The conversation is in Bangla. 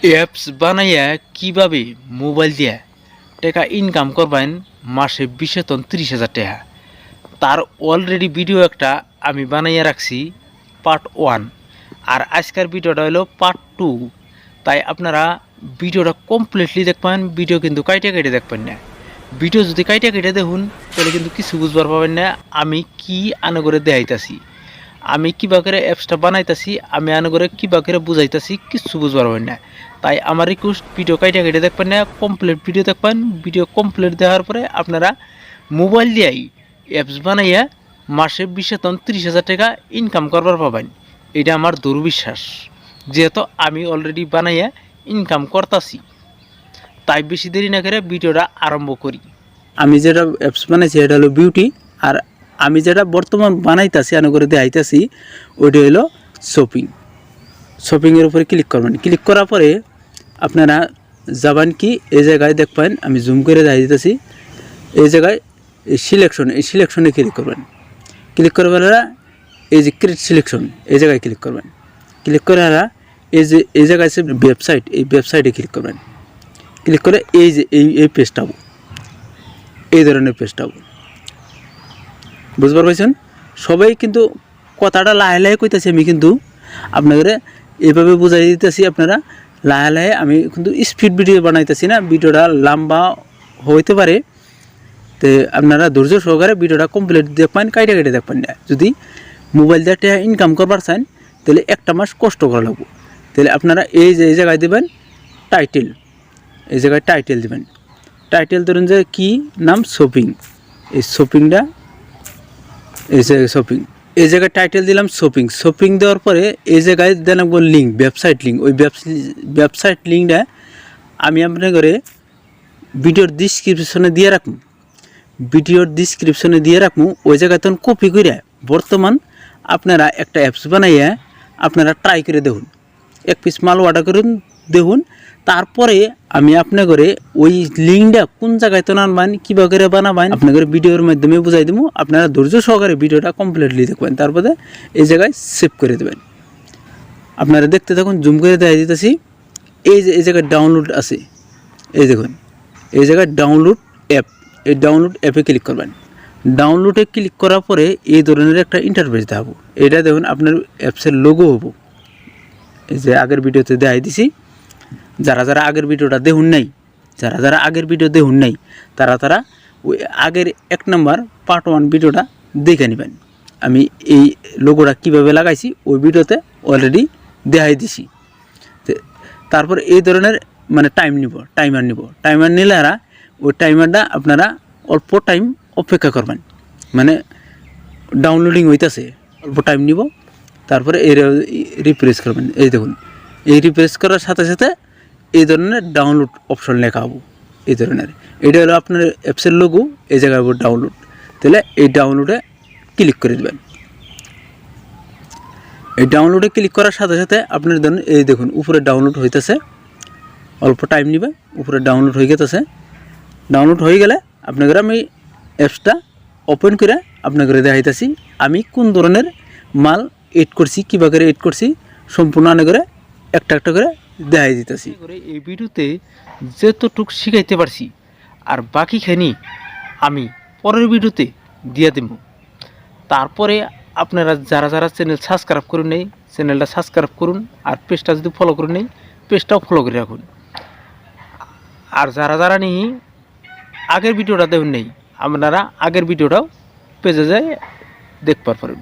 অ্যাপস বানাইয়া কিভাবে মোবাইল দিয়া টাকা ইনকাম করবেন মাসে 20 থেকে 30,000 টাকা। তার অলরেডি ভিডিও একটা আমি বানাইয়া রাখছি পার্ট 1, আর আজকের ভিডিওটা হলো পার্ট 2। তাই আপনারা ভিডিওটা কমপ্লিটলি দেখবেন, ভিডিও কিন্তু কাইটে কাইটে দেখবেন না। ভিডিও যদি কাইটে কাইটে দেখুন তাহলে কিন্তু কিছু বুঝবার পাবেন না আমি কি আনে করে দেখাইতাছি, আমি কিবা করে অ্যাপসটা বানাইতাছি, আমি আনে করে কিবা করে বুঝাইতাছি, কিছু বুঝবার পাবেন না। তাই আমার রিকোয়েস্ট, ভিডিও কাইটে কাইটে দেখবেন না, কমপ্লিট ভিডিও দেখবেন। ভিডিও কমপ্লিট দেওয়ার পরে আপনারা মোবাইল দিয়েই অ্যাপস বানাইয়া মাসে 20 থেকে 30,000 টাকা ইনকাম করবার পাবেন। এটা আমার দুর্বিশ্বাস, যেহেতু আমি অলরেডি বানাইয়া ইনকাম করতাছি। তাই বেশি দেরি না করে ভিডিওটা আরম্ভ করি। আমি যেটা অ্যাপস বানাইছি এটা হলো বিউটি, আর আমি যেটা বর্তমান বানাইতাছি আনো করে দেখাইতাছি ওইটা হলো শপিং। শপিংয়ের উপরে ক্লিক করবেন। ক্লিক করার পরে আপনারা যাবেন কি এই জায়গায় দেখবেন, আমি জুম করে দেখাই দিতেছি। এই জায়গায় এই সিলেকশনে ক্লিক করবেন। ক্লিক করবেন এই যে ক্রিয়েট সিলেকশন, এই জায়গায় ক্লিক করবেন। ক্লিক করে এই যে এই জায়গায় আছে ওয়েবসাইট, এই ওয়েবসাইটে ক্লিক করবেন। ক্লিক করে এই যে এই পেজটা, এই ধরনের পেজটা বুঝবার পারছেন। সবাই কিন্তু কথাটা লাহে লাহে কইতেছি, আমি কিন্তু আপনাদের এইভাবে বুঝাই দিতেছি। আপনারা লাহে লাহে, আমি কিন্তু স্পিড ভিডিও বানাইতেছি না, ভিডিওটা লম্বা হইতে পারে। তো আপনারা ধৈর্য সহকারে ভিডিওটা কমপ্লিট দেখবেন, কাইটে কাইটে দেখবেন না। যদি মোবাইল দিয়ে টাকা ইনকাম করবার চান তাহলে একটা মাস কষ্ট করা লাগবে। তাহলে আপনারা এই যে এই জায়গায় দেবেন টাইটেল, এই জায়গায় টাইটেল দেবেন। টাইটেল ধরুন যে কি নাম, শপিং। এই শপিংটা, এই যে শপিং, এই জায়গায় টাইটেল দিলাম শপিং। শপিং দেওয়ার পরে এই জায়গায় দেন লিঙ্ক, ওয়েবসাইট লিঙ্ক। ওই ওয়েবসাইট লিঙ্কটা আমি আপনার করে ভিডিওর ডিসক্রিপশনে দিয়ে রাখুন। ওই জায়গায় তখন কপি করে বর্তমান আপনারা একটা অ্যাপস বানাইয়া আপনারা ট্রাই করে দেখুন, এক পিস মাল অর্ডার করুন, দেখুন। তারপরে আমি আপনার করে ওই লিঙ্কটা কোন জায়গায় তো আনবেন, কীভাবে করে বানাবেন আপনার করে ভিডিওর মাধ্যমে বুঝাই দেবো। আপনারা ধৈর্য সহকারে ভিডিওটা কমপ্লিটলি দেখবেন, তারপরে এই জায়গায় সেভ করে দেবেন। আপনারা দেখতে থাকুন, জুম করে দেখা দিতেছি। এই যে এই জায়গায় ডাউনলোড আছে, এই দেখুন এই জায়গায় ডাউনলোড অ্যাপ। এই ডাউনলোড অ্যাপে ক্লিক করবেন। ডাউনলোডে ক্লিক করার পরে এই ধরনের একটা ইন্টারফেস দেখাবো। এটা দেখুন আপনার অ্যাপসের লোগো হবো। এই যে আগের ভিডিওতে দেখাই দিছি। যারা যারা আগের ভিডিওটা দেখুন নাই, তারা ওই আগের 1 নম্বর পার্ট 1 ভিডিওটা দেখে নেবেন। আমি এই লোগোটা কীভাবে লাগাইছি ওই ভিডিওতে অলরেডি দেখাই দিছি। তারপর এই ধরনের মানে টাইমার নিলে ওই টাইমারটা আপনারা অল্প টাইম অপেক্ষা করবেন, মানে ডাউনলোডিং হইতেছে, অল্প টাইম নিব। তারপরে এই রিফ্রেশ করবেন। এই দেখুন, এই রিফ্রেশ করার সাথে সাথে এই ধরনের ডাউনলোড অপশন লেখা হবো। এই ধরনের এটা হলো আপনার অ্যাপসের লোগো, এই জায়গায় ডাউনলোড। তাহলে এই ডাউনলোডে ক্লিক করে দেবেন। এই ডাউনলোডে ক্লিক করার সাথে সাথে আপনার ধরুন এই দেখুন উপরে ডাউনলোড হইতেছে, অল্প টাইম নিবে, উপরে ডাউনলোড হয়ে গেছে। ডাউনলোড হয়ে গেলে আপনাদের আমি অ্যাপসটা ওপেন করে আপনাদের দেখাইতেছি আমি কোন ধরনের মাল এড করছি, কীভাবে করে এড করছি, সম্পূর্ণ আনে করে একটা একটা করে দেখাই দিতেছি। এই ভিডিওতে যতটুক শিখাইতে পারছি আর বাকিখানি আমি পরের ভিডিওতে দিয়ে দেব। তারপরে আপনারা যারা যারা চ্যানেল সাবস্ক্রাইব করুন নেই, চ্যানেলটা সাবস্ক্রাইব করুন, আর পেজটা যদি ফলো করুন নেই, পেজটাও ফলো করে রাখুন। আর যারা যারা নেই আগের ভিডিওটা দেখুন নেই, আপনারা আগের ভিডিওটাও পেজে যায় দেখতে পারবেন।